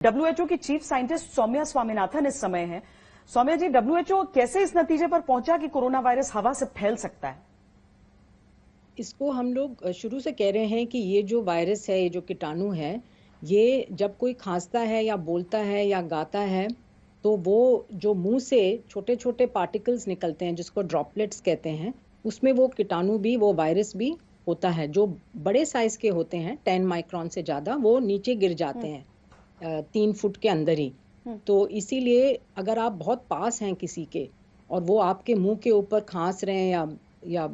WHO की chief scientist Soumya Swaminathan इस समय हैं। सौम्या जी, डब्ल्यूएचओ कैसे इस नतीजे पर पहुंचा कि कोरोना वायरस हवा से फैल सकता है? इसको हम लोग शुरू से कह रहे हैं कि ये जो वायरस है, ये जो कीटाणु है, ये जब कोई खांसता है या बोलता है या गाता है, तो वो जो मुंह से छोटे छोटे पार्टिकल्स निकलते हैं जिसको ड्रॉपलेट्स कहते हैं, उसमें वो कीटाणु भी, वो वायरस भी होता है। जो बड़े साइज के होते हैं 10 माइक्रोन से ज्यादा, वो नीचे गिर जाते हैं 3 फुट के अंदर ही। तो इसीलिए अगर आप बहुत पास हैं किसी के और वो आपके मुंह के ऊपर खांस रहे हैं या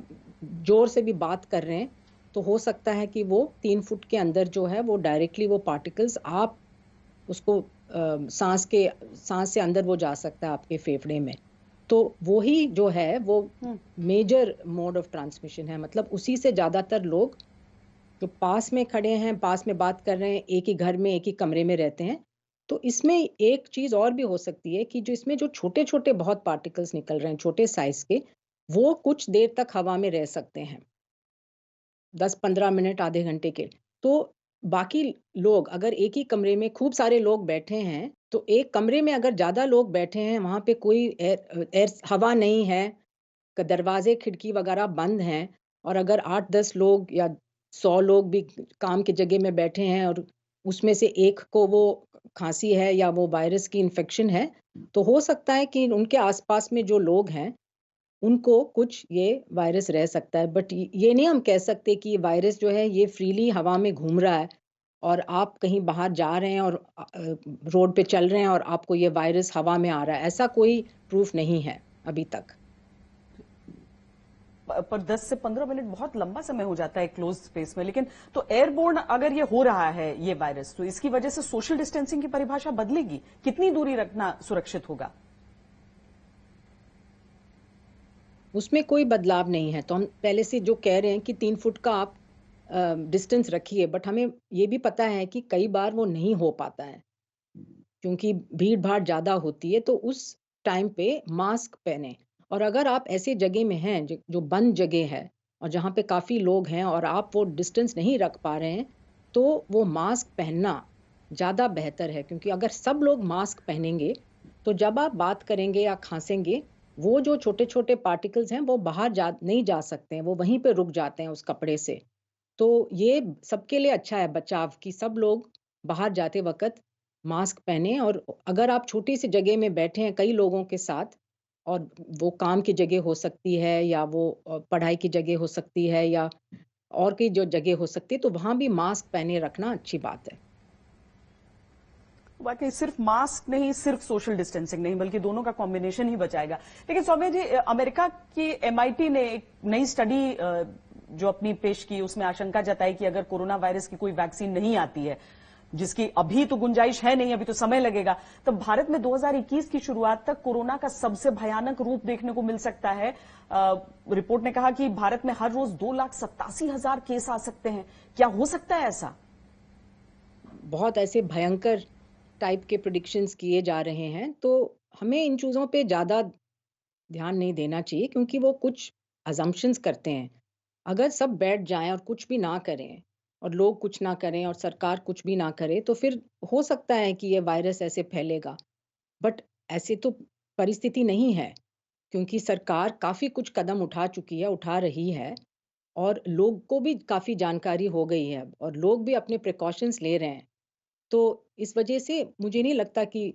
जोर से भी बात कर रहे हैं, तो हो सकता है कि वो 3 फुट के अंदर जो है वो डायरेक्टली वो पार्टिकल्स आप उसको सांस से अंदर वो जा सकता है आपके फेफड़े में। तो वो ही जो है वो मेजर मोड ऑफ ट्रांसमिशन है। मतलब उसी से ज्यादातर लोग जो पास में खड़े हैं, पास में बात कर रहे हैं, एक ही घर में, एक ही कमरे में रहते हैं। तो इसमें एक चीज और भी हो सकती है कि जो इसमें जो छोटे छोटे बहुत पार्टिकल्स निकल रहे हैं छोटे साइज के, वो कुछ देर तक हवा में रह सकते हैं, 10-15 मिनट, आधे घंटे के। तो बाकी लोग अगर एक ही कमरे में खूब सारे लोग बैठे हैं, तो एक कमरे में अगर ज्यादा लोग बैठे हैं, वहां पे कोई एयर हवा नहीं है, दरवाजे खिड़की वगैरह बंद हैं, और अगर 8-10 लोग या 100 लोग भी काम की जगह में बैठे हैं और उसमें से एक को वो खांसी है या वो वायरस की इन्फेक्शन है, तो हो सकता है कि उनके आसपास में जो लोग हैं उनको कुछ ये वायरस रह सकता है। बट ये नहीं हम कह सकते कि ये वायरस जो है ये फ्रीली हवा में घूम रहा है और आप कहीं बाहर जा रहे हैं और रोड पे चल रहे हैं और आपको ये वायरस हवा में आ रहा है। ऐसा कोई प्रूफ नहीं है अभी तक। पर 10 से 15 मिनट बहुत लंबा समय हो जाता है क्लोज स्पेस में। लेकिन तो एयरबोर्न अगर ये हो रहा है ये वायरस, तो इसकी वजह से सोशल डिस्टेंसिंग की परिभाषा बदलेगी? कितनी दूरी रखना सुरक्षित होगा? उसमें कोई बदलाव नहीं है। तो हम पहले से जो कह रहे हैं कि 3 फुट का आप डिस्टेंस रखिए, बट हमें ये भी पता है कि कई बार वो नहीं हो पाता है क्योंकि भीड़ भाड़ ज्यादा होती है। तो उस टाइम पे मास्क पहने, और अगर आप ऐसे जगह में हैं जो बंद जगह है और जहाँ पे काफी लोग हैं और आप वो डिस्टेंस नहीं रख पा रहे हैं, तो वो मास्क पहनना ज्यादा बेहतर है। क्योंकि अगर सब लोग मास्क पहनेंगे, तो जब आप बात करेंगे या खांसेंगे, वो जो छोटे छोटे पार्टिकल्स हैं वो बाहर नहीं जा सकते हैं, वो वहीं पे रुक जाते हैं उस कपड़े से। तो ये सबके लिए अच्छा है बचाव, कि सब लोग बाहर जाते वक्त मास्क पहने। और अगर आप छोटी सी जगह में बैठे हैं कई लोगों के साथ, और वो काम की जगह हो सकती है या वो पढ़ाई की जगह हो सकती है या और की जो जगह हो सकती है, तो वहां भी मास्क पहने रखना अच्छी बात है। बाकी सिर्फ मास्क नहीं, सिर्फ सोशल डिस्टेंसिंग नहीं, बल्कि दोनों का कॉम्बिनेशन ही बचाएगा। लेकिन सौम्या जी, अमेरिका की एमआईटी ने एक नई स्टडी जो अपनी पेश की, उसमें आशंका जताई कि अगर कोरोना वायरस की कोई वैक्सीन नहीं आती है, जिसकी अभी तो गुंजाइश है नहीं, अभी तो समय लगेगा, तो भारत में 2021 की शुरुआत तक कोरोना का सबसे भयानक रूप देखने को मिल सकता है। रिपोर्ट ने कहा कि भारत में हर रोज 2,87,000 केस आ सकते हैं। क्या हो सकता है ऐसा? बहुत ऐसे भयंकर टाइप के प्रिडिक्शंस किए जा रहे हैं, तो हमें इन चीजों पे ज्यादा ध्यान नहीं देना चाहिए, क्योंकि वो कुछ अजम्पशंस करते हैं। अगर सब बैठ जाएं और कुछ भी ना करें, और लोग कुछ ना करें और सरकार कुछ भी ना करे, तो फिर हो सकता है कि ये वायरस ऐसे फैलेगा। बट ऐसे तो परिस्थिति नहीं है, क्योंकि सरकार काफी कुछ कदम उठा चुकी है, उठा रही है, और लोग को भी काफी जानकारी हो गई है और लोग भी अपने प्रिकॉशंस ले रहे हैं। तो इस वजह से मुझे नहीं लगता कि,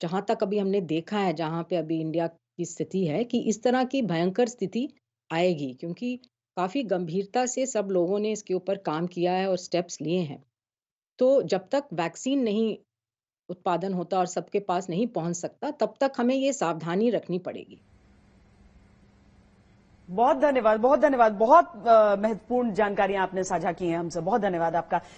जहां तक अभी हमने देखा है, जहां पे अभी इंडिया की स्थिति है, कि इस तरह की भयंकर स्थिति आएगी, क्योंकि काफी गंभीरता से सब लोगों ने इसके ऊपर काम किया है और स्टेप्स लिए हैं। तो जब तक वैक्सीन नहीं उत्पादन होता और सबके पास नहीं पहुंच सकता, तब तक हमें ये सावधानी रखनी पड़ेगी। बहुत धन्यवाद, बहुत धन्यवाद। बहुत महत्वपूर्ण जानकारियां आपने साझा की हैं हमसे। बहुत धन्यवाद आपका।